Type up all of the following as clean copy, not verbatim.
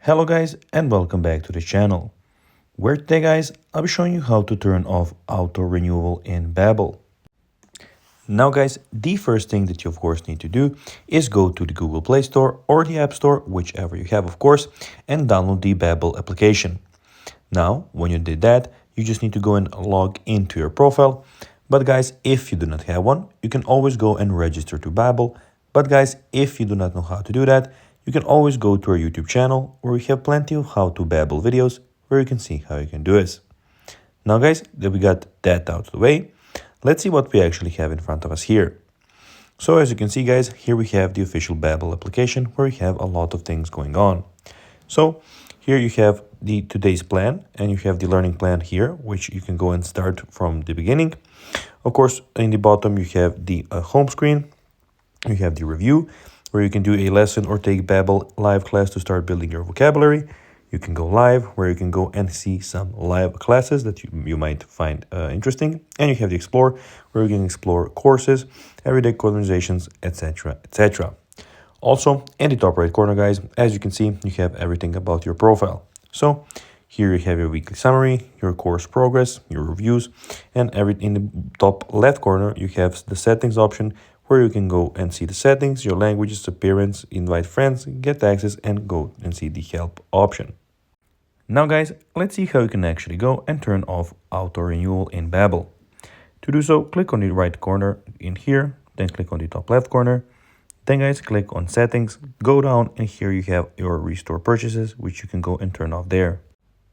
Hello guys and welcome back to the channel, where today guys I'll be showing you how to turn off auto renewal in Babbel. Now guys, the first thing that you of course need to do is go to the Google Play Store or the App Store, whichever you have of course, and download the Babbel application. Now when you did that, you just need to go and log into your profile. But guys, if you do not have one, you can always go and register to Babbel. But guys, if you do not know how to do that, you can always go to our YouTube channel, where we have plenty of how to Babbel videos where you can see how you can do this. Now guys, that we got that out of the way, let's see what we actually have in front of us here. So as you can see guys, here we have the official Babbel application where we have a lot of things going on. So here you have the today's plan, and you have the learning plan here, which you can go and start from the beginning. Of course, in the bottom you have the home screen. You have the review, where you can do a lesson or take Babbel live class to start building your vocabulary. You can go live, where you can go and see some live classes that you might find interesting. And you have the explore, where you can explore courses, everyday conversations, etc, etc. Also, in the top right corner guys, as you can see, you have everything about your profile. So here you have your weekly summary, your course progress, your reviews, and in the top left corner you have the settings option, where you can go and see the settings, your languages, appearance, invite friends, get access, and go and see the help option. Now guys, let's see how you can actually go and turn off auto renewal in Babbel. To do so, click on the right corner in here, then click on the top left corner. Then guys, click on settings, go down, and here you have your restore purchases, which you can go and turn off there.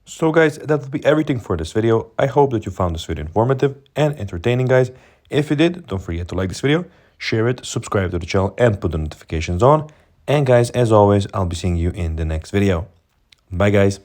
So guys, that will be everything for this video. I hope that you found this video informative and entertaining guys. If you did, don't forget to like this video, share it, subscribe to the channel, and put the notifications on. And guys, as always, I'll be seeing you in the next video. Bye guys.